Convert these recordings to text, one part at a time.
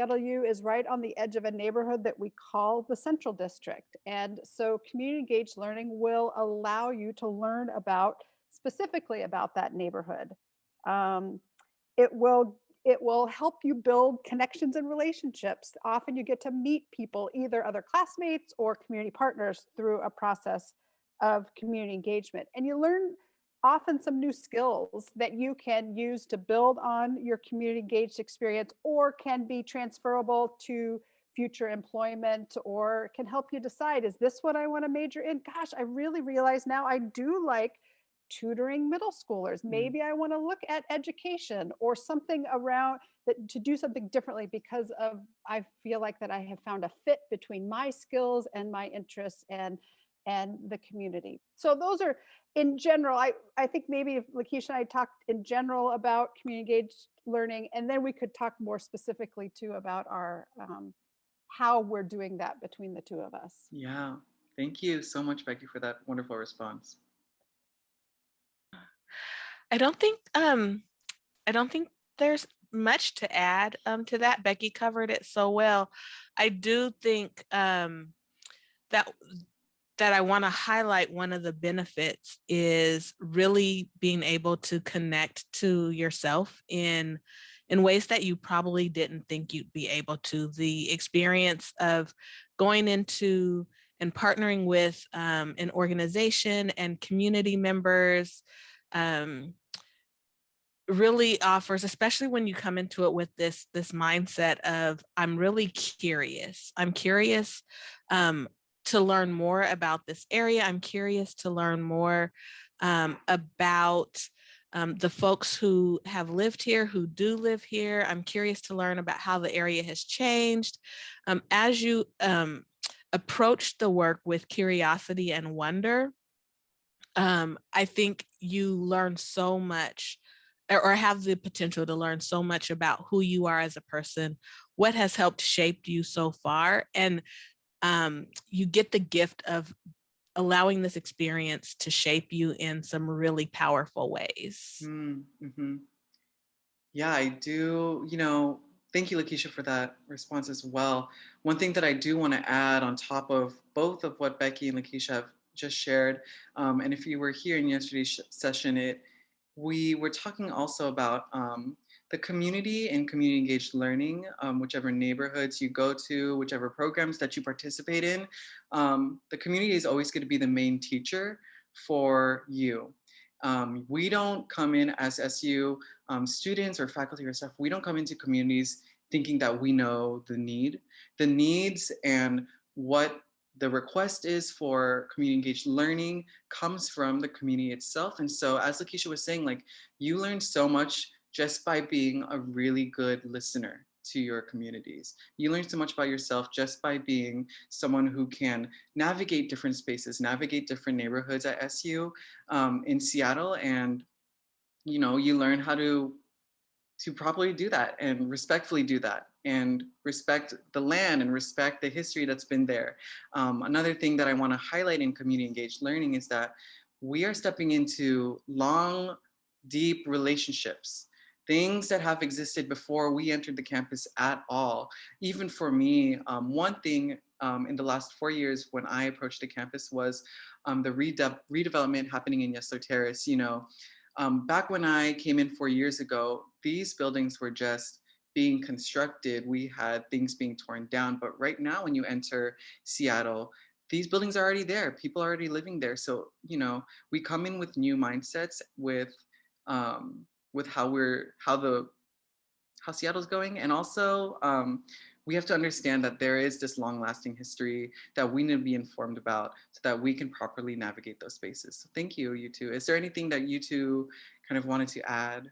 Seattle U is right on the edge of a neighborhood that we call the Central District. And so community engaged learning will allow you to learn about specifically about that neighborhood. Um, it will help you build connections and relationships. Often you get to meet people, either other classmates or community partners, through a process of community engagement. And you learn often some new skills that you can use to build on your community engaged experience, or can be transferable to future employment, or can help you decide, is this what I want to major in? Gosh, I really realize now I do like tutoring middle schoolers. Mm. Maybe I want to look at education or something around that, to do something differently, because of, I feel like that I have found a fit between my skills and my interests and the community. So those are, in general, I think maybe if LaKesha and I talked in general about community engaged learning, and then we could talk more specifically too about our how we're doing that between the two of us. Yeah. Thank you so much, Becky, for that wonderful response. I don't think I don't think there's much to add to that. Becky covered it so well. I do think that that I want to highlight one of the benefits is really being able to connect to yourself in ways that you probably didn't think you'd be able to. The experience of going into and partnering with an organization and community members really offers, especially when you come into it with this mindset of, I'm really curious. I'm curious to learn more about this area. I'm curious to learn more about the folks who have lived here, who do live here. I'm curious to learn about how the area has changed. As you approach the work with curiosity and wonder, I think you learn so much, or have the potential to learn so much about who you are as a person, what has helped shape you so far. And you get the gift of allowing this experience to shape you in some really powerful ways. Mm-hmm. Yeah, I do. Thank you, LaKesha, for that response as well. One thing that I do want to add on top of both of what Becky and LaKesha have just shared, and if you were here in yesterday's session, we were talking also about the community and community engaged learning, whichever neighborhoods you go to, whichever programs that you participate in. The community is always going to be the main teacher for you. We don't come in as SU students or faculty or staff, we don't come into communities thinking that we know the needs and what the request is for community engaged learning comes from the community itself. And so, as LaKesha was saying, like, you learn so much just by being a really good listener to your communities. You learn so much about yourself just by being someone who can navigate different spaces, navigate different neighborhoods at SU in Seattle, and you learn how to properly do that and respectfully do that and respect the land and respect the history that's been there. Another thing that I want to highlight in community engaged learning is that we are stepping into long, deep relationships, things that have existed before we entered the campus at all. Even for me, one thing in the last 4 years when I approached the campus was the redevelopment happening in Yesler Terrace. Back when I came in 4 years ago, these buildings were just being constructed. We had things being torn down. But right now, when you enter Seattle, these buildings are already there. People are already living there. So, we come in with new mindsets with how Seattle's going. And also, we have to understand that there is this long-lasting history that we need to be informed about so that we can properly navigate those spaces. So thank you, you two. Is there anything that you two kind of wanted to add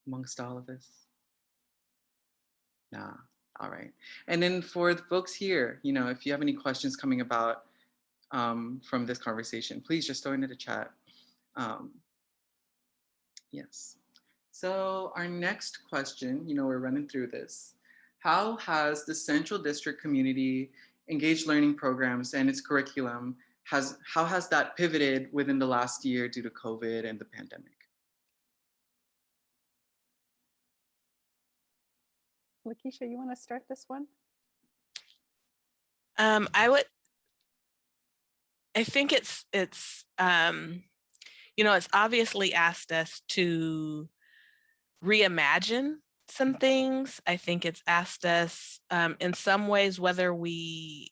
amongst all of this? Nah. All right. And then for the folks here, if you have any questions coming about from this conversation, please just throw into the chat. Yes. So our next question, we're running through this. How has the Central District Community Engaged Learning Programs and its curriculum, how has that pivoted within the last year due to COVID and the pandemic? LaKesha, you want to start this one? I think it's it's obviously asked us to reimagine some things. I think it's asked us in some ways, whether we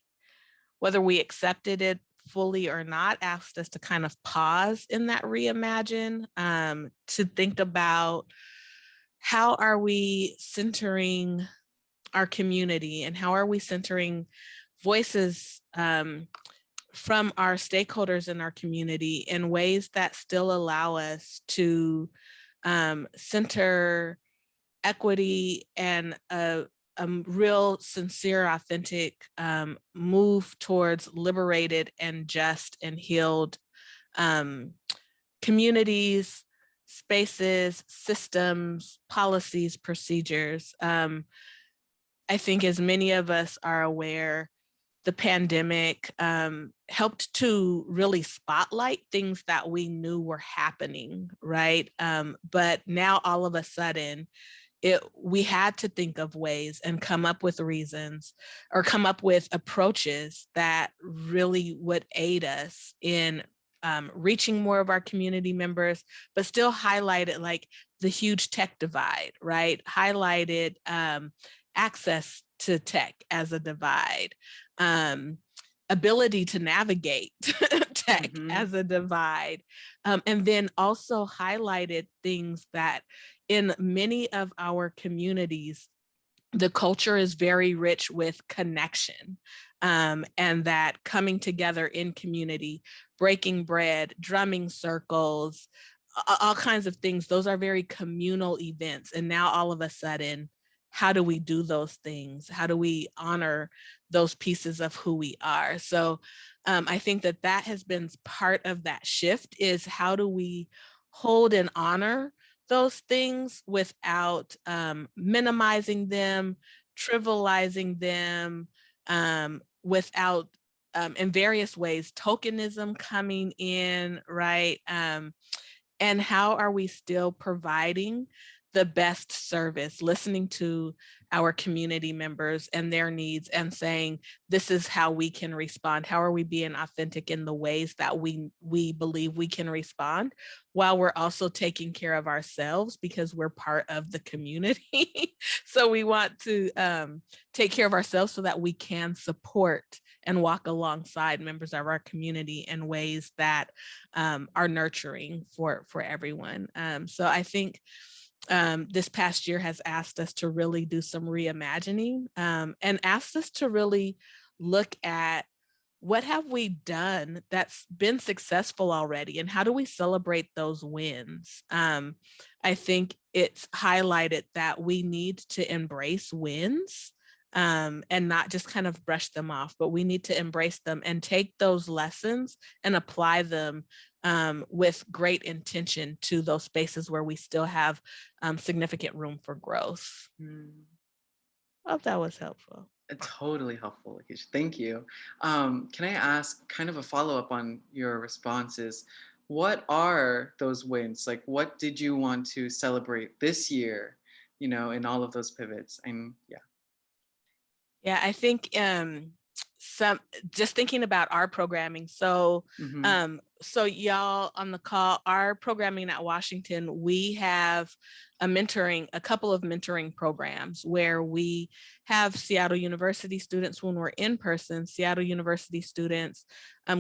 accepted it fully or not, asked us to kind of pause in that reimagine, to think about how are we centering our community and how are we centering voices from our stakeholders in our community in ways that still allow us to center equity and a real, sincere, authentic move towards liberated and just and healed communities, spaces, systems, policies, procedures. I think as many of us are aware, the pandemic helped to really spotlight things that we knew were happening, right? But now all of a sudden, we had to think of ways and come up with reasons or come up with approaches that really would aid us in reaching more of our community members, but still highlighted like the huge tech divide, right? Highlighted access to tech as a divide, ability to navigate tech as a divide, and then also highlighted things that in many of our communities, the culture is very rich with connection, and that coming together in community, breaking bread, drumming circles, all kinds of things. Those are very communal events. And now all of a sudden, how do we do those things? How do we honor those pieces of who we are? So I think that has been part of that shift, is how do we hold and honor those things without minimizing them, trivializing them, without in various ways, tokenism coming in, right? And how are we still providing the best service, listening to our community members and their needs and saying, this is how we can respond. How are we being authentic in the ways that we believe we can respond, while we're also taking care of ourselves because we're part of the community. So we want to take care of ourselves so that we can support and walk alongside members of our community in ways that are nurturing for everyone. So I think this past year has asked us to really do some reimagining, and asked us to really look at what have we done that's been successful already, and how do we celebrate those wins? I think it's highlighted that we need to embrace wins, and not just kind of brush them off, but we need to embrace them and take those lessons and apply them with great intention to those spaces where we still have significant room for growth. I hope that was helpful. Totally helpful, LaKesha. Thank you. Can I ask kind of a follow-up on your responses? What are those wins? Like, what did you want to celebrate this year, in all of those pivots? And yeah. Yeah, I think some just thinking about our programming. So so y'all on the call, our programming at Washington, we have a couple of mentoring programs where we have Seattle University students, when we're in person, Seattle University students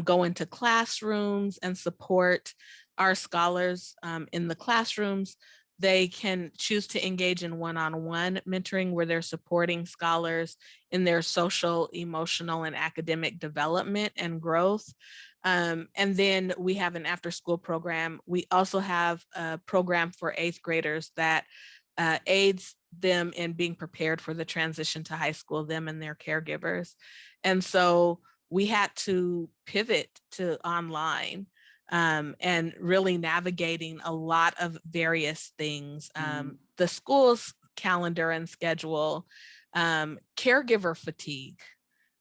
go into classrooms and support our scholars in the classrooms. They can choose to engage in one-on-one mentoring where they're supporting scholars in their social, emotional, and academic development and growth. And then we have an after-school program. We also have a program for 8th graders that aids them in being prepared for the transition to high school, them and their caregivers. And so we had to pivot to online. And really navigating a lot of various things, the school's calendar and schedule, caregiver fatigue,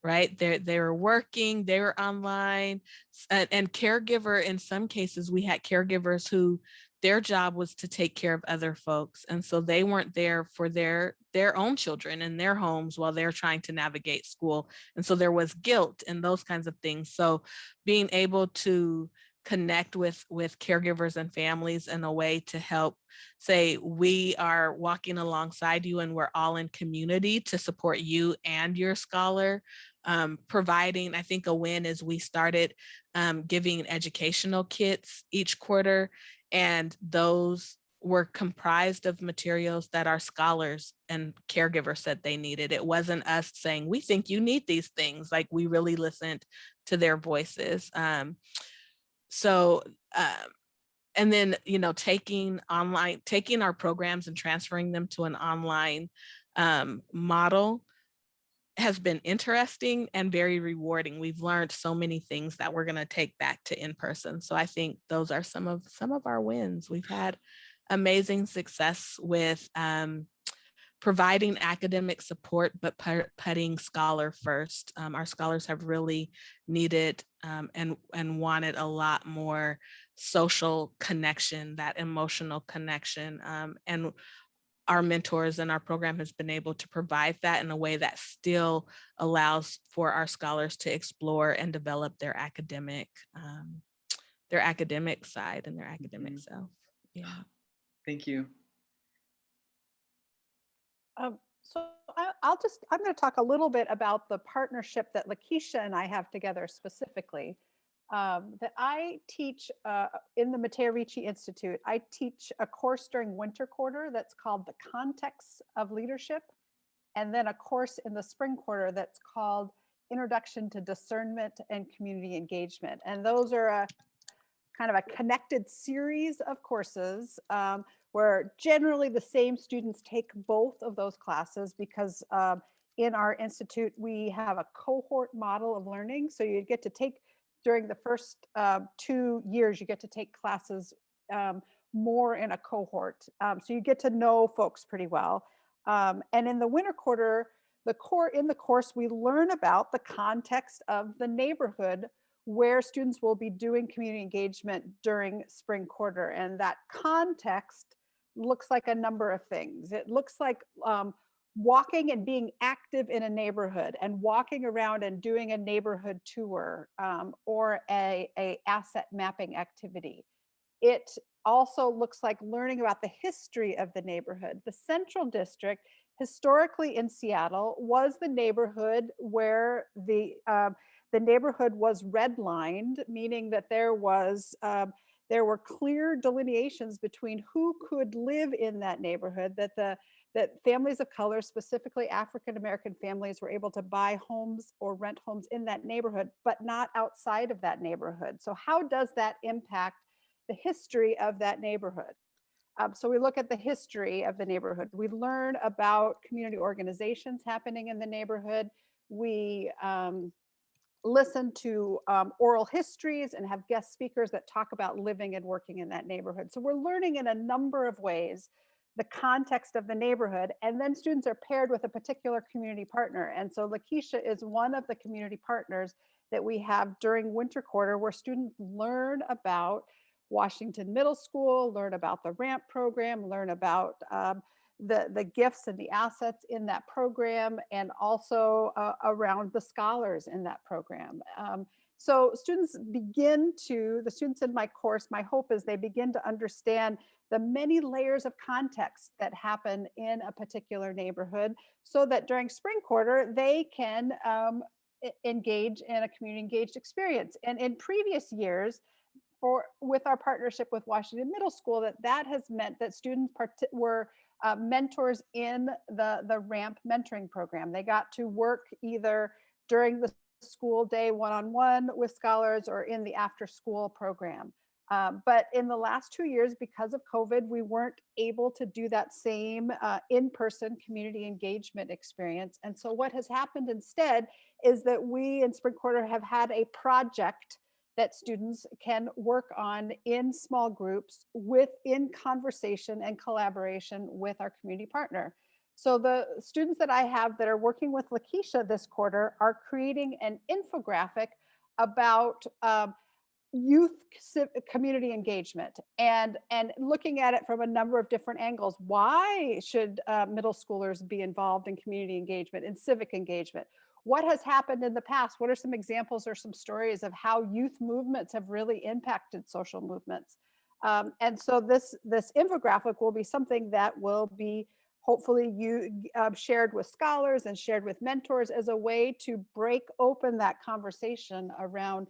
right? They were working, they were online, and caregiver, in some cases, we had caregivers who their job was to take care of other folks. And so they weren't there for their own children in their homes while they're trying to navigate school. And so there was guilt and those kinds of things. So being able to connect with caregivers and families in a way to help say, we are walking alongside you and we're all in community to support you and your scholar. Providing, I think a win is we started giving educational kits each quarter, and those were comprised of materials that our scholars and caregivers said they needed. It wasn't us saying, we think you need these things. Like, we really listened to their voices. So, and then, taking our programs and transferring them to an online model has been interesting and very rewarding. We've learned so many things that we're going to take back to in person. So I think those are some of our wins. We've had amazing success with providing academic support, but putting scholar first. Our scholars have really needed and wanted a lot more social connection, that emotional connection. And our mentors and our program has been able to provide that in a way that still allows for our scholars to explore and develop their academic side and their academic self. Yeah. Thank you. So I'm going to talk a little bit about the partnership that LaKesha and I have together specifically. That I teach in the Matteo Ricci Institute. I teach a course during winter quarter that's called The Context of Leadership, and then a course in the spring quarter that's called Introduction to Discernment and Community Engagement. And those are a kind of a connected series of courses where generally the same students take both of those classes, because in our institute, we have a cohort model of learning. So you get to take, during the first 2 years, you get to take classes more in a cohort. So you get to know folks pretty well. And in the winter quarter, in the course, we learn about the context of the neighborhood where students will be doing community engagement during spring quarter. And that context looks like a number of things. It looks like walking and being active in a neighborhood, and walking around and doing a neighborhood tour or a asset mapping activity. It also looks like learning about the history of the neighborhood. The Central District, historically in Seattle, was the neighborhood where the neighborhood was redlined, meaning that there were clear delineations between who could live in that neighborhood, that families of color, specifically African-American families, were able to buy homes or rent homes in that neighborhood, but not outside of that neighborhood. So how does that impact the history of that neighborhood? So we look at the history of the neighborhood. We learn about community organizations happening in the neighborhood. We listen to oral histories and have guest speakers that talk about living and working in that neighborhood. So we're learning in a number of ways the context of the neighborhood, and then students are paired with a particular community partner. And so LaKesha is one of the community partners that we have during winter quarter, where students learn about Washington Middle School, learn about the RAMP program, learn about the gifts and the assets in that program, and also around the scholars in that program. So the students in my course, my hope is they begin to understand the many layers of context that happen in a particular neighborhood, so that during spring quarter, they can engage in a community engaged experience. And in previous years, with our partnership with Washington Middle School, that has meant that students were mentors in the RAMP mentoring program. They got to work either during the school day one-on-one with scholars or in the after school program. But in the last 2 years, because of COVID, we weren't able to do that same in-person community engagement experience. And so what has happened instead is that we in spring quarter have had a project that students can work on in small groups in conversation and collaboration with our community partner. So the students that I have that are working with LaKesha this quarter are creating an infographic about youth community engagement and looking at it from a number of different angles. Why should middle schoolers be involved in community engagement and civic engagement? What has happened in the past? What are some examples or some stories of how youth movements have really impacted social movements? And so this infographic will be something that will be hopefully shared with scholars and shared with mentors as a way to break open that conversation around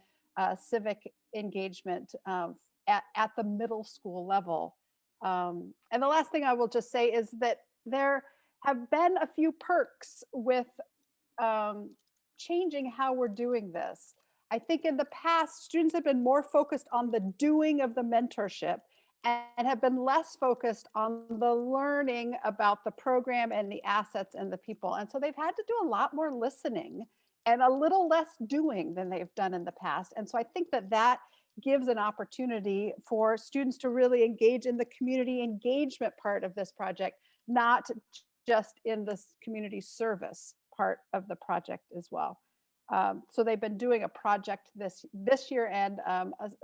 civic engagement at the middle school level. And the last thing I will just say is that there have been a few perks with changing how we're doing this. I think in the past, students have been more focused on the doing of the mentorship and have been less focused on the learning about the program and the assets and the people. And so they've had to do a lot more listening and a little less doing than they've done in the past. And so I think that that gives an opportunity for students to really engage in the community engagement part of this project, not just in this community service part of the project as well. So they've been doing a project this year and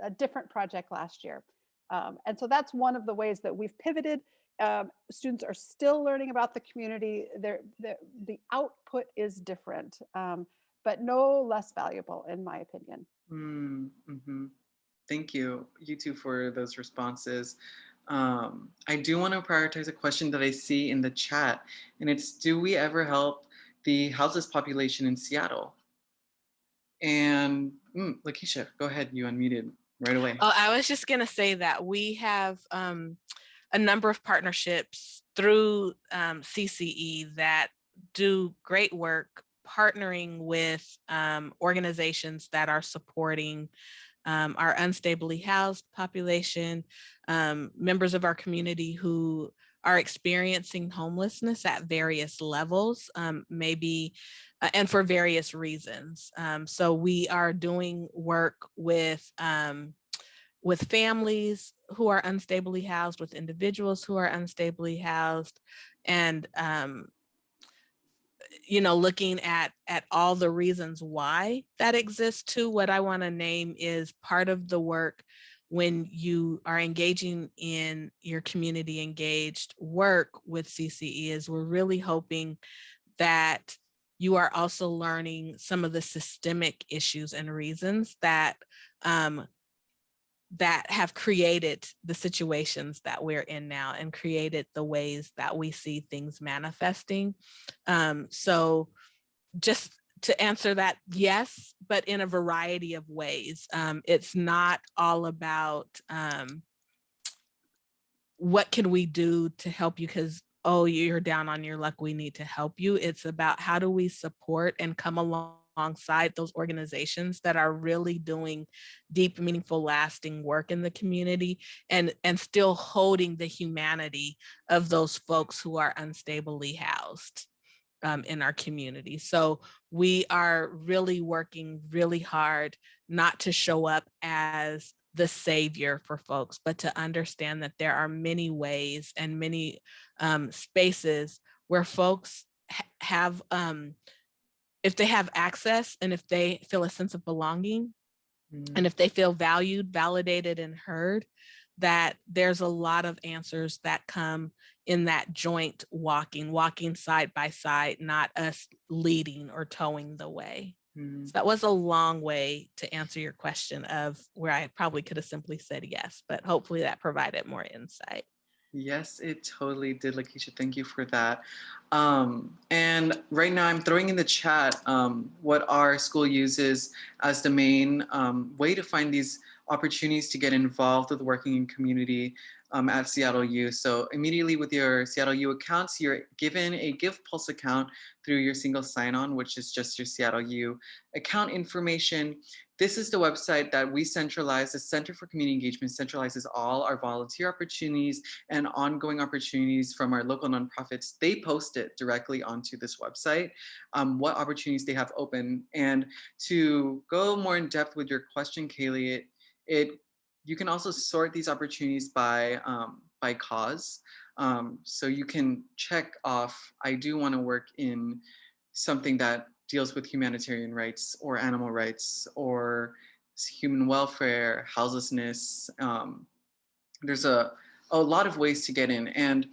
a different project last year. And so that's one of the ways that we've pivoted. Students are still learning about the community. The output is different, but no less valuable in my opinion. Mm-hmm. Thank you two for those responses. I do want to prioritize a question that I see in the chat, and it's, do we ever help the houseless population in Seattle? And LaKesha, go ahead, you unmuted right away. Oh, I was just going to say that we have a number of partnerships through CCE that do great work partnering with organizations that are supporting our unstably housed population, members of our community who are experiencing homelessness at various levels, maybe, and for various reasons. So we are doing work with families who are unstably housed, with individuals who are unstably housed, and looking at all the reasons why that exists too. What I want to name is part of the work when you are engaging in your community engaged work with CCE is we're really hoping that you are also learning some of the systemic issues and reasons that that have created the situations that we're in now and created the ways that we see things manifesting. So just to answer that, yes, but in a variety of ways. It's not all about what can we do to help you because, oh, you're down on your luck, we need to help you. It's about how do we support and come alongside those organizations that are really doing deep, meaningful, lasting work in the community and still holding the humanity of those folks who are unstably housed in our community. So we are really working really hard not to show up as the savior for folks, but to understand that there are many ways and many spaces where folks have, if they have access and if they feel a sense of belonging, and if they feel valued, validated, and heard, that there's a lot of answers that come in that joint walking side by side, not us leading or towing the way. So that was a long way to answer your question of where I probably could have simply said yes, but hopefully that provided more insight. Yes, it totally did, LaKesha. Thank you for that. And right now I'm throwing in the chat what our school uses as the main way to find these opportunities to get involved with working in community at Seattle U. So immediately with your Seattle U accounts, you're given a Give Pulse account through your single sign-on, which is just your Seattle U account information. This is the website that we centralize. The Center for Community Engagement centralizes all our volunteer opportunities and ongoing opportunities from our local nonprofits. They post it directly onto this website, what opportunities they have open. And to go more in depth with your question, Kaylee, you can also sort these opportunities by cause. So you can check off, I do want to work in something that deals with humanitarian rights or animal rights or human welfare, houselessness. There's a lot of ways to get in. And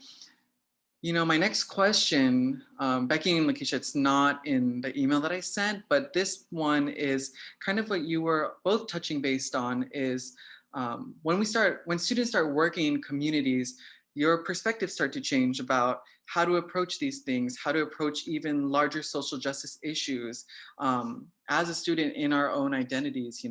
my next question, Becky and LaKesha, it's not in the email that I sent, but this one is kind of what you were both touching based on is when students start working in communities, your perspectives start to change about how to approach these things, how to approach even larger social justice issues as a student in our own identities,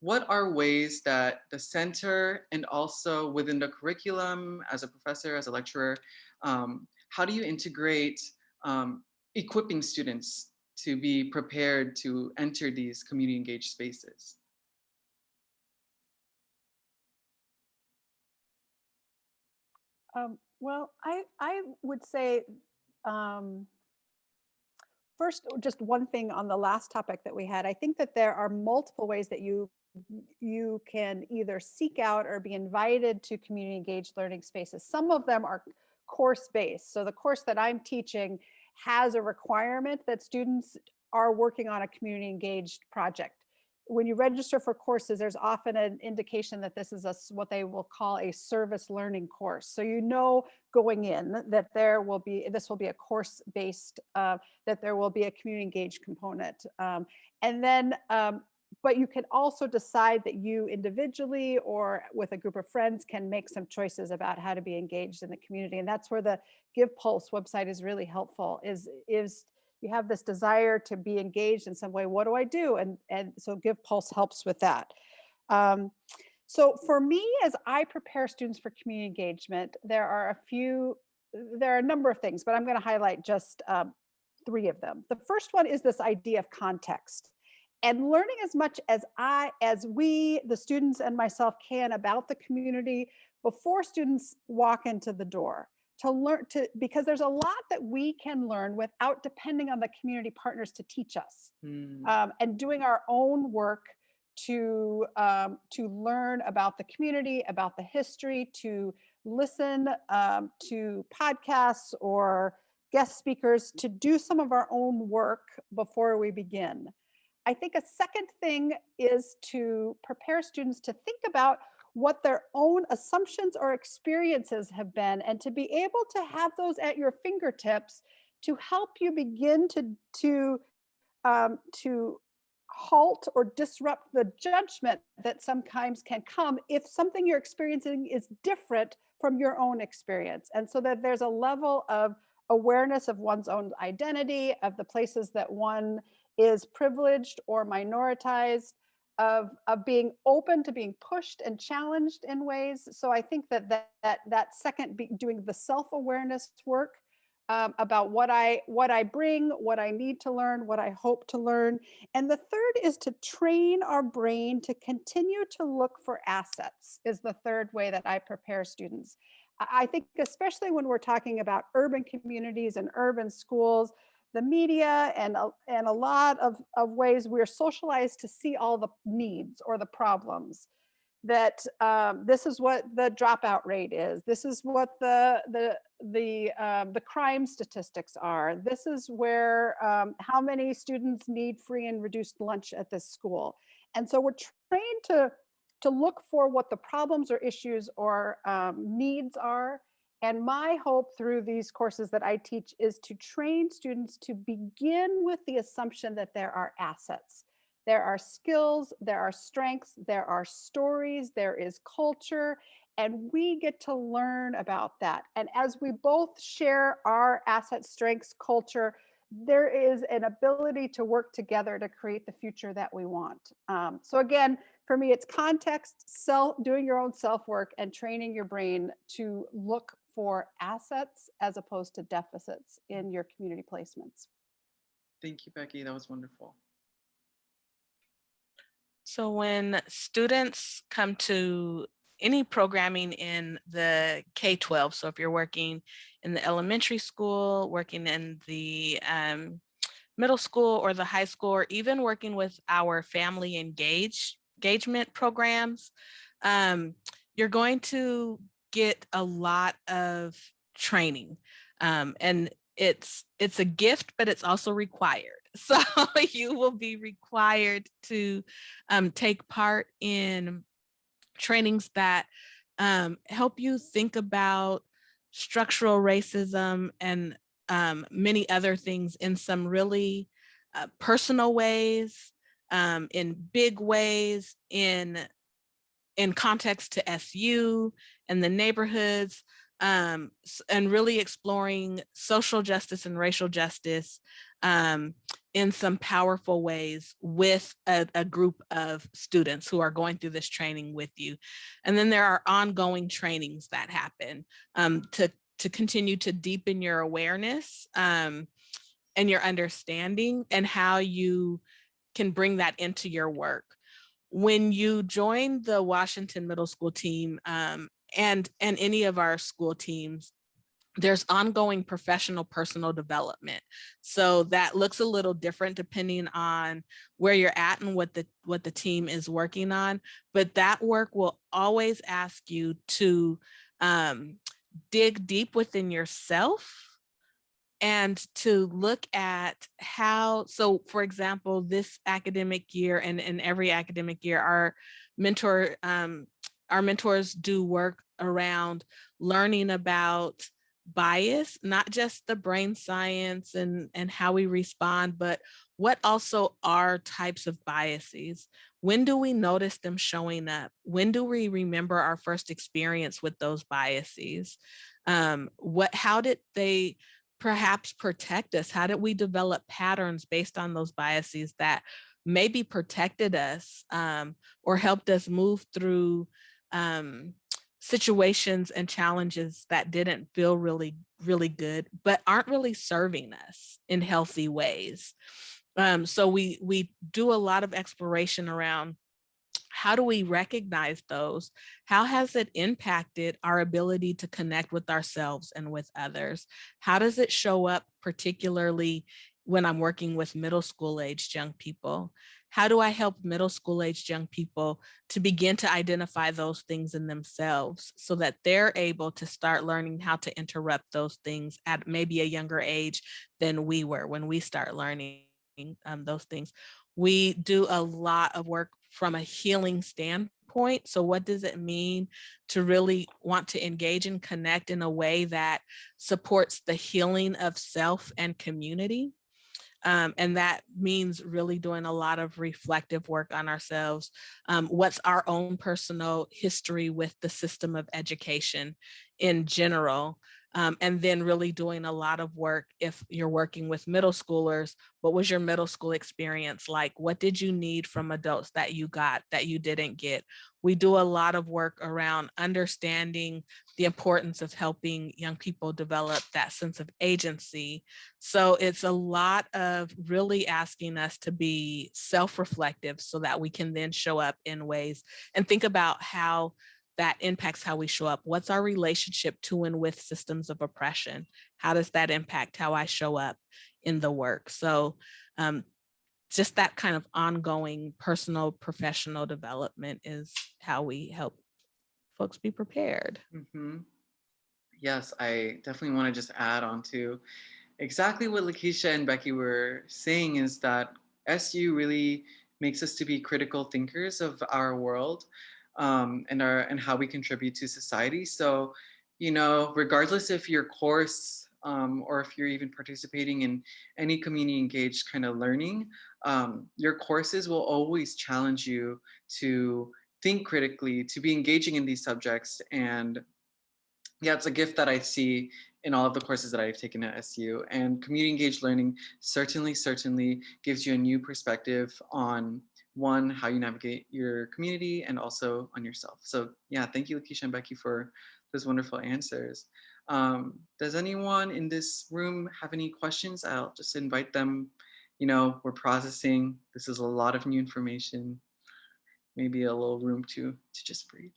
what are ways that the center and also within the curriculum as a professor, as a lecturer, how do you integrate equipping students to be prepared to enter these community engaged spaces? Well, I would say, first, just one thing on the last topic that we had. I think that there are multiple ways that you can either seek out or be invited to community engaged learning spaces. Some of them are course based. So the course that I'm teaching has a requirement that students are working on a community engaged project. When you register for courses, there's often an indication that this is what they will call a service learning course. So going in that this will be a course based, that there will be a community engaged component. But you can also decide that you individually or with a group of friends can make some choices about how to be engaged in the community. And that's where the Give Pulse website is really helpful, is you have this desire to be engaged in some way. What do I do? And so Give Pulse helps with that. So for me, as I prepare students for community engagement, there are a number of things, but I'm going to highlight just 3 of them. The first one is this idea of context and learning as much as we, the students and myself, can about the community before students walk into the door. Because there's a lot that we can learn without depending on the community partners to teach us, and doing our own work to learn about the community, about the history, to listen to podcasts or guest speakers, to do some of our own work before we begin. I think a second thing is to prepare students to think about what their own assumptions or experiences have been, and to be able to have those at your fingertips to help you begin to halt or disrupt the judgment that sometimes can come if something you're experiencing is different from your own experience. And so that there's a level of awareness of one's own identity, of the places that one is privileged or minoritized, of being open to being pushed and challenged in ways. So I think that second, doing the self-awareness work about what I bring, what I need to learn, what I hope to learn. And the third is to train our brain to continue to look for assets, is the third way that I prepare students. I think especially when we're talking about urban communities and urban schools, the media and a lot of ways we're socialized to see all the needs or the problems, that this is what the dropout rate is. This is what the crime statistics are. This is where how many students need free and reduced lunch at this school. And so we're trained to look for what the problems or issues or needs are. And my hope through these courses that I teach is to train students to begin with the assumption that there are assets. There are skills, there are strengths, there are stories, there is culture, and we get to learn about that. And as we both share our assets, strengths, culture, there is an ability to work together to create the future that we want. So again, for me, it's context, doing your own self-work, and training your brain to look for assets as opposed to deficits in your community placements. Thank you, Becky. That was wonderful. So when students come to any programming in the K-12, so if you're working in the elementary school, working in the middle school or the high school, or even working with our family engagement programs, you're going to get a lot of training, and it's a gift, but it's also required. So you will be required to take part in trainings that help you think about structural racism and many other things in some really personal ways, in big ways, in context to SU and the neighborhoods, and really exploring social justice and racial justice in some powerful ways with a group of students who are going through this training with you. And then there are ongoing trainings that happen to continue to deepen your awareness and your understanding and how you can bring that into your work. When you join the Washington Middle School team and any of our school teams, there's ongoing professional personal development. So that looks a little different depending on where you're at and what the team is working on. But that work will always ask you to dig deep within yourself and to look at how, so for example, this academic year and every academic year, our mentors do work around learning about bias, not just the brain science and how we respond, but what also are types of biases. When do we notice them showing up? When do we remember our first experience with those biases? How did they perhaps protect us? How did we develop patterns based on those biases that maybe protected us or helped us move through situations and challenges that didn't feel really, really good, but aren't really serving us in healthy ways? So we do a lot of exploration around how do we recognize those? How has it impacted our ability to connect with ourselves and with others? How does it show up, particularly when I'm working with middle school aged young people? How do I help middle school aged young people to begin to identify those things in themselves so that they're able to start learning how to interrupt those things at maybe a younger age than we were when we start learning those things? We do a lot of work from a healing standpoint. So what does it mean to really want to engage and connect in a way that supports the healing of self and community? And that means really doing a lot of reflective work on ourselves. What's our own personal history with the system of education in general? And then really doing a lot of work if you're working with middle schoolers. What was your middle school experience like? What did you need from adults that you got that you didn't get? We do a lot of work around understanding the importance of helping young people develop that sense of agency. So it's a lot of really asking us to be self-reflective so that we can then show up in ways and think about how that impacts how we show up. What's our relationship to and with systems of oppression? How does that impact how I show up in the work? So just that kind of ongoing personal, professional development is how we help folks be prepared. Mm-hmm. Yes, I definitely want to just add on to exactly what LaKesha and Becky were saying, is that SU really makes us to be critical thinkers of our world and how we contribute to society. So, regardless if your course or if you're even participating in any community engaged kind of learning, your courses will always challenge you to think critically, to be engaging in these subjects. And yeah, it's a gift that I see in all of the courses that I've taken at SU. And community engaged learning certainly gives you a new perspective on, one, how you navigate your community and also on yourself. So yeah, thank you, LaKesha and Becky, for those wonderful answers. Does anyone in this room have any questions? I'll just invite them. We're processing. This is a lot of new information. Maybe a little room to just breathe.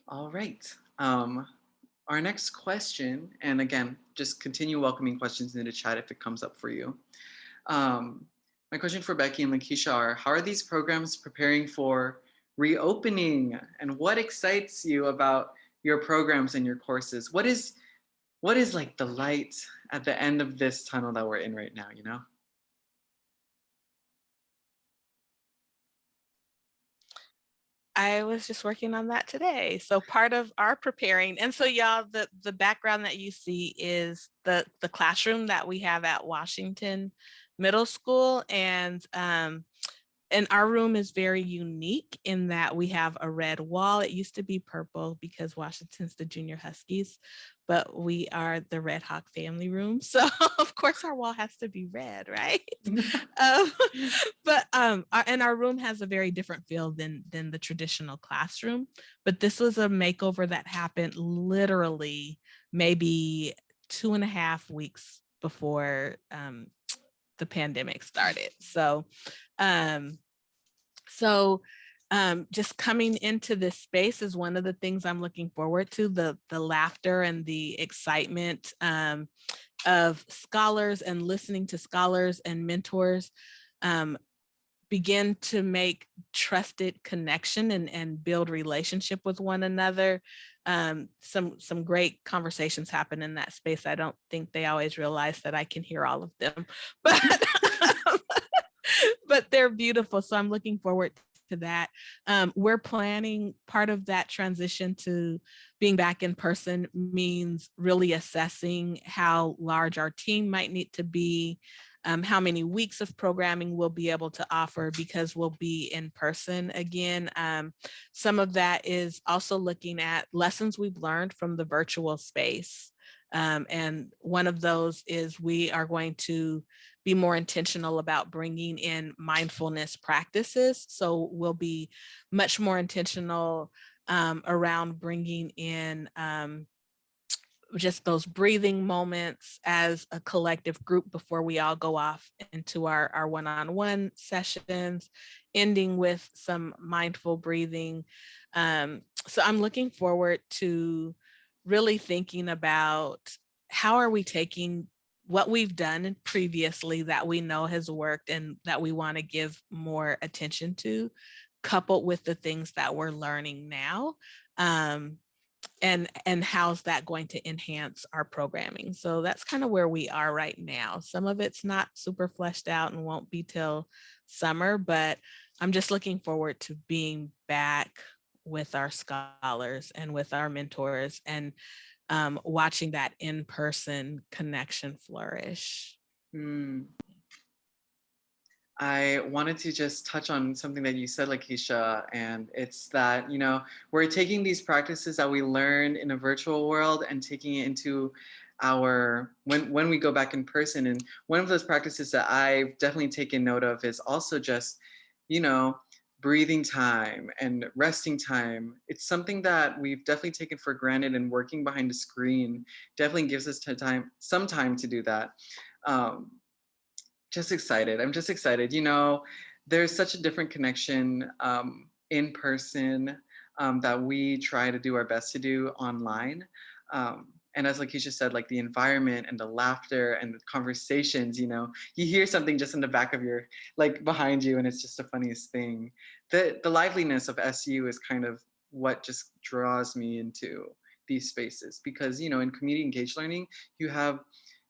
All right. Our next question, and again, just continue welcoming questions into the chat if it comes up for you. My question for Becky and LaKesha are, how are these programs preparing for reopening? And what excites you about your programs and your courses, what is like the light at the end of this tunnel that we're in right now, you know? I was just working on that today. So part of our preparing, and so y'all, the background that you see is the classroom that we have at Washington Middle School, and our room is very unique in that we have a red wall. It used to be purple because Washington's the Junior Huskies, but we are the Redhawk family room. So of course our wall has to be red, right? um, and our room has a very different feel than the traditional classroom. But this was a makeover that happened literally maybe 2.5 weeks before the pandemic started. Um, so just coming into this space is one of the things I'm looking forward to, the laughter and the excitement of scholars and listening to scholars and mentors begin to make trusted connection and build relationship with one another. Some great conversations happen in that space. I don't think they always realize that I can hear all of them, but but they're beautiful. So I'm looking forward to that. We're planning part of that transition to being back in person means really assessing how large our team might need to be, how many weeks of programming we'll be able to offer because we'll be in person again. Some of that is also looking at lessons we've learned from the virtual space. And one of those is we are going to be more intentional about bringing in mindfulness practices. So we'll be much more intentional around bringing in just those breathing moments as a collective group before we all go off into our one-on-one sessions, ending with some mindful breathing. So I'm looking forward to really thinking about how are we taking what we've done previously that we know has worked and that we want to give more attention to, coupled with the things that we're learning now. And how's that going to enhance our programming? So that's kind of where we are right now. Some of it's not super fleshed out and won't be till summer, but I'm just looking forward to being back with our scholars and with our mentors and watching that in-person connection flourish. I wanted to just touch on something that you said, LaKesha, and it's that, you know, we're taking these practices that we learned in a virtual world and taking it into our, when we go back in person. And one of those practices that I've definitely taken note of is also just, you know, breathing time and resting time. It's something that we've definitely taken for granted, and working behind a screen definitely gives us some time to do that. Just excited. I'm just excited. You know, there's such a different connection in person that we try to do our best to do online. And as LaKesha said, like the environment and the laughter and the conversations, you know, you hear something just in the back of your, like behind you, and it's just the funniest thing. The liveliness of SU is kind of what just draws me into these spaces, because, you know, in community engaged learning,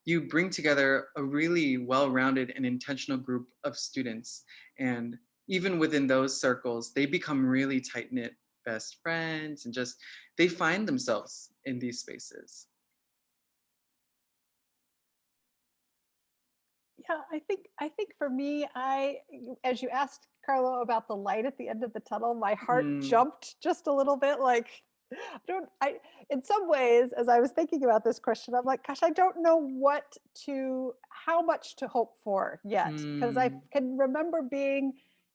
you bring together a really well-rounded and intentional group of students. And even within those circles, they become really tight-knit best friends, and just, they find themselves in these spaces. Yeah, I think for me, as you asked Carlo about the light at the end of the tunnel, my heart jumped just a little bit. Like, in some ways, as I was thinking about this question, I'm like, gosh, I don't know how much to hope for yet, because I can remember being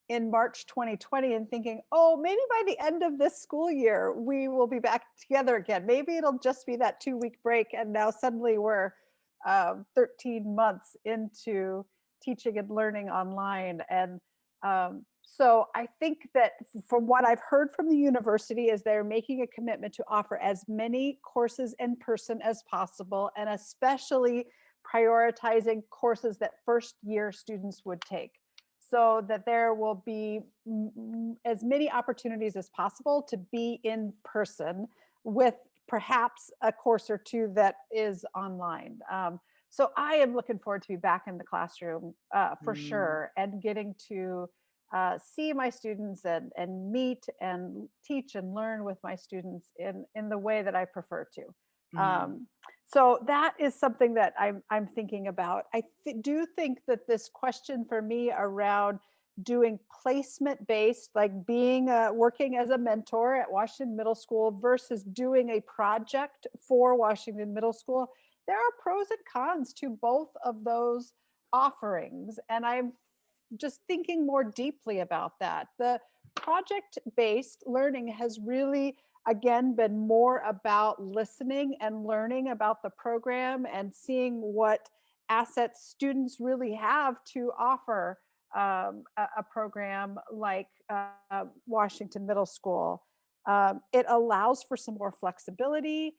in March 2020 and thinking, oh, maybe by the end of this school year, we will be back together again. Maybe it'll just be that 2-week break. And now suddenly we're 13 months into teaching and learning online. And so I think that from what I've heard from the university is they're making a commitment to offer as many courses in person as possible, and especially prioritizing courses that first year students would take, so that there will be as many opportunities as possible to be in person. with perhaps a course or two that is online. So I am looking forward to be back in the classroom for Mm, sure, and getting to see my students and meet and teach and learn with my students in the way that I prefer to. mm, So that is something that I'm thinking about. I do think that this question for me around doing placement based, like being working as a mentor at Washington Middle School versus doing a project for Washington Middle School, there are pros and cons to both of those offerings, and I'm just thinking more deeply about that. The project based learning has really, again, been more about listening and learning about the program and seeing what assets students really have to offer a program like Washington Middle School. It allows for some more flexibility.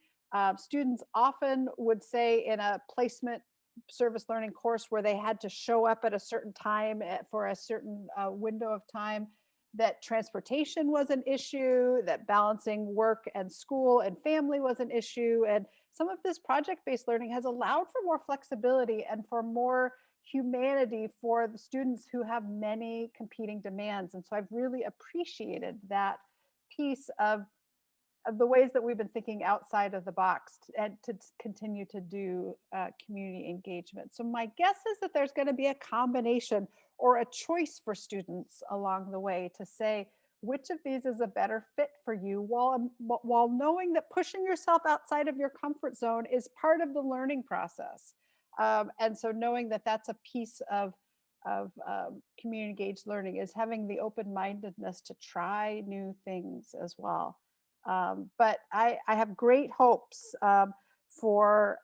Students often would say in a placement service learning course where they had to show up at a certain time for a certain window of time, that transportation was an issue, that balancing work and school and family was an issue. And some of this project based learning has allowed for more flexibility and for more humanity for the students who have many competing demands. And so I've really appreciated that piece of the ways that we've been thinking outside of the box and to continue to do community engagement. So my guess is that there's going to be a combination or a choice for students along the way to say which of these is a better fit for you, while knowing that pushing yourself outside of your comfort zone is part of the learning process. And so knowing that that's a piece of community engaged learning is having the open-mindedness to try new things as well. But I have great hopes for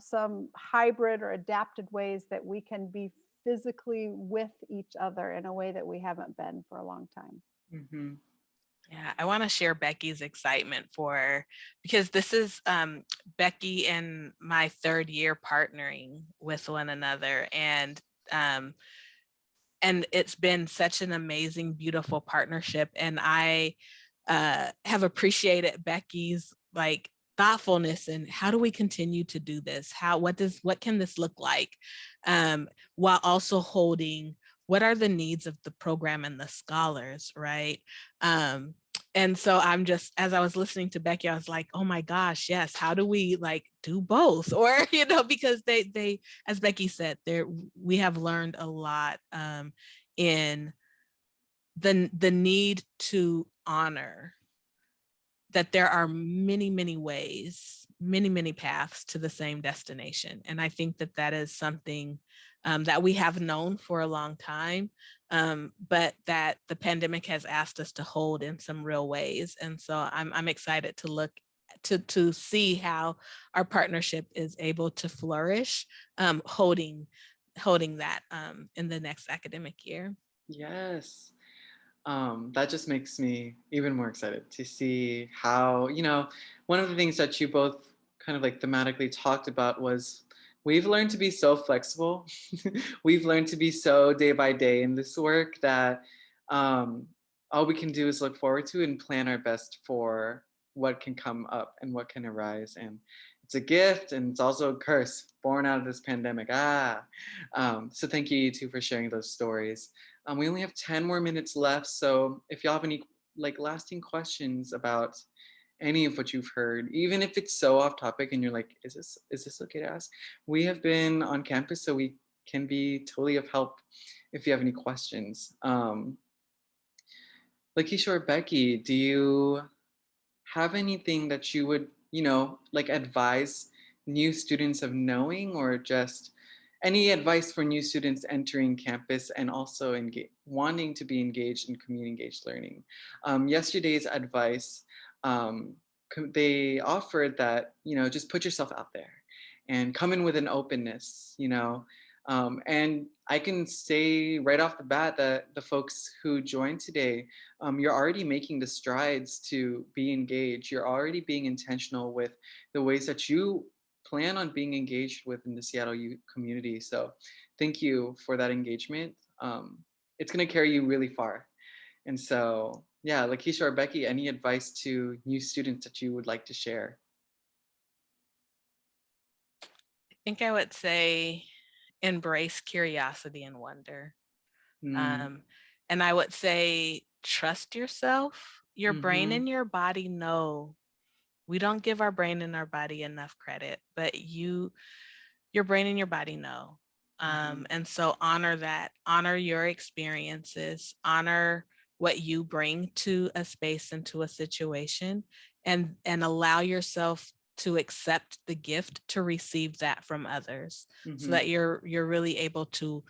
some hybrid or adapted ways that we can be physically with each other in a way that we haven't been for a long time. mm-hmm. Yeah, I want to share Becky's excitement for, because this is Becky and my third year partnering with one another, um, and it's been such an amazing, beautiful partnership. And I have appreciated Becky's like thoughtfulness and how do we continue to do this? What can this look like? While also holding what are the needs of the program and the scholars, right? And so I'm just, as I was listening to Becky, I was like, oh my gosh, yes, how do we like do both? Or, because they, as Becky said, we have learned a lot in the need to honor that there are many, many ways, many, many paths to the same destination. And I think that that is something that we have known for a long time, but that the pandemic has asked us to hold in some real ways. And so I'm excited to look to see how our partnership is able to flourish, holding that in the next academic year. Yes. That just makes me even more excited to see how, one of the things that you both kind of like thematically talked about was we've learned to be so flexible. We've learned to be so day by day in this work that um, all we can do is look forward to and plan our best for what can come up and what can arise. And it's a gift and it's also a curse born out of this pandemic. So thank you two for sharing those stories. We only have 10 more minutes left. So if y'all have any like lasting questions about any of what you've heard, even if it's so off topic and you're like, is this okay to ask? We have been on campus, so we can be totally of help if you have any questions. LaKesha or Becky, do you have anything that you would, like advise new students of knowing, or just any advice for new students entering campus and also wanting to be engaged in community engaged learning? Yesterday's advice, they offered that, just put yourself out there and come in with an openness, and I can say right off the bat that the folks who joined today, you're already making the strides to be engaged. You're already being intentional with the ways that you plan on being engaged within the Seattle youth community. So thank you for that engagement. It's going to carry you really far. And so Yeah, LaKesha or Becky, any advice to new students that you would like to share? I think I would say embrace curiosity and wonder. Mm, Um, and I would say trust yourself. Your brain mm-hmm, and your body know. We don't give our brain and our body enough credit, but your brain and your body know. mm-hmm, And so honor that, honor your experiences, honor what you bring to a space and to a situation, and allow yourself to accept the gift to receive that from others, so mm-hmm, that you're really able to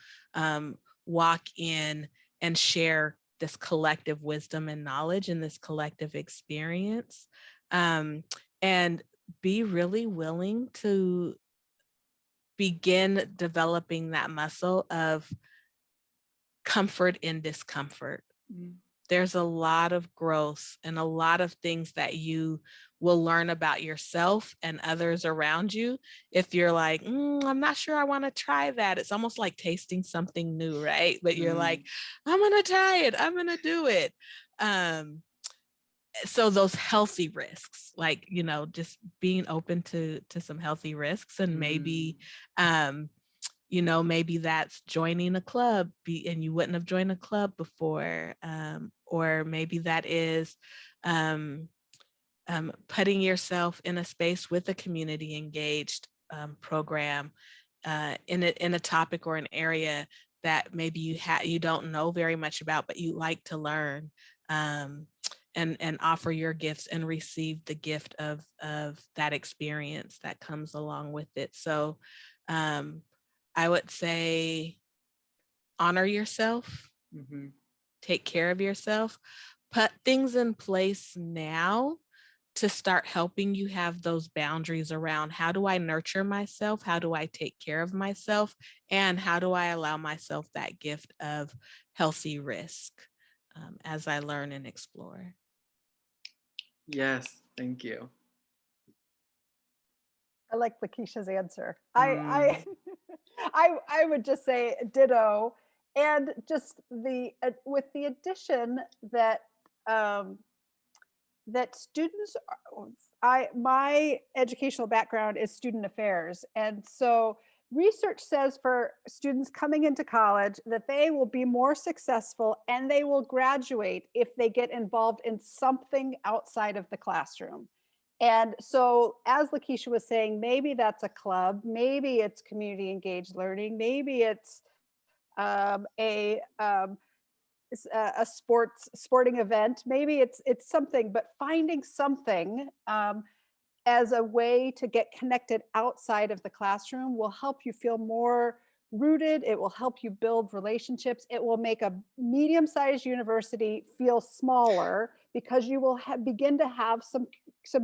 walk in and share this collective wisdom and knowledge and this collective experience, and be really willing to begin developing that muscle of comfort in discomfort. mm-hmm, There's a lot of growth and a lot of things that you will learn about yourself and others around you if you're like, I'm not sure I want to try that. It's almost like tasting something new, right? But you're like, I'm going to try it, I'm going to do it. So those healthy risks, like, just being open to some healthy risks, and maybe um maybe that's joining a club, and you wouldn't have joined a club before, or maybe that is um, putting yourself in a space with a community engaged program, in a topic or an area that maybe you don't know very much about, but you like to learn, and offer your gifts and receive the gift of that experience that comes along with it. So I would say honor yourself, mm-hmm. take care of yourself, put things in place now to start helping you have those boundaries around, how do I nurture myself? How do I take care of myself? And how do I allow myself that gift of healthy risk, as I learn and explore? Yes, thank you. I like LaKesha's answer. Mm, I would just say ditto, and just with the addition that um, that students my educational background is student affairs, and so research says for students coming into college that they will be more successful and they will graduate if they get involved in something outside of the classroom. And so, as LaKesha was saying, maybe that's a club, maybe it's community engaged learning, maybe it's a a sporting event, maybe it's something, but finding something as a way to get connected outside of the classroom will help you feel more rooted. It will help you build relationships. It will make a medium-sized university feel smaller because you will begin to have some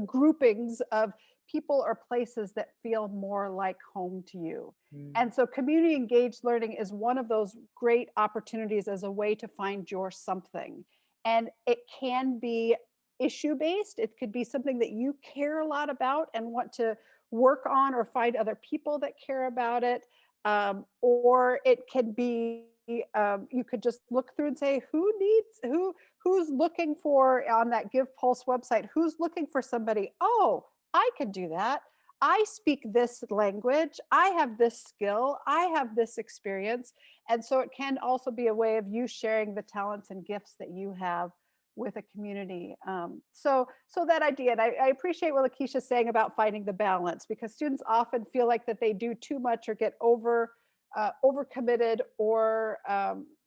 groupings of people or places that feel more like home to you. mm, And so community engaged learning is one of those great opportunities as a way to find your something. And it can be issue based. It could be something that you care a lot about and want to work on, or find other people that care about it. Or it can be you could just look through and say, who's looking for, on that Give Pulse website, who's looking for somebody? Oh, I can do that. I speak this language. I have this skill. I have this experience. And so it can also be a way of you sharing the talents and gifts that you have with a community. So that idea, and I appreciate what LaKesha's saying about finding the balance, because students often feel like that they do too much or get overcommitted, or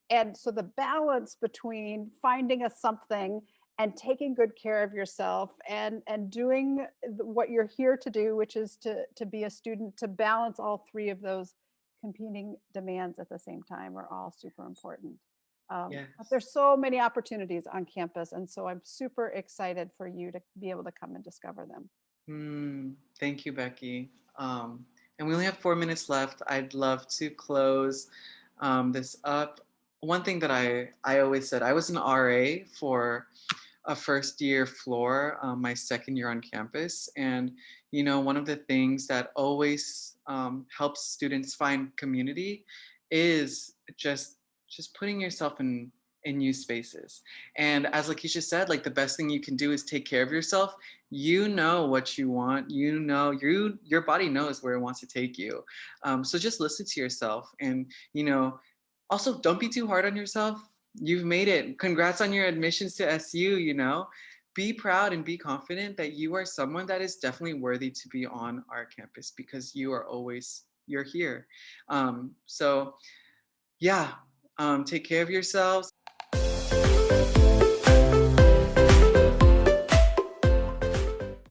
and so the balance between finding a something and taking good care of yourself, and doing what you're here to do, which is to be a student, to balance all three of those competing demands at the same time, are all super important. But yes. there's so many opportunities on campus, and so I'm super excited for you to be able to come and discover them. Thank you, Becky. And we only have 4 minutes left. I'd love to close this up. One thing that I always said, I was an RA for a first year floor, my second year on campus. And, one of the things that always helps students find community is just putting yourself in new spaces. And as LaKesha said, like the best thing you can do is take care of yourself. You know what you want. You know, your body knows where it wants to take you. So just listen to yourself, and also don't be too hard on yourself. You've made it. Congrats on your admissions to SU. Be proud and be confident that you are someone that is definitely worthy to be on our campus, because you're here. So yeah, take care of yourselves.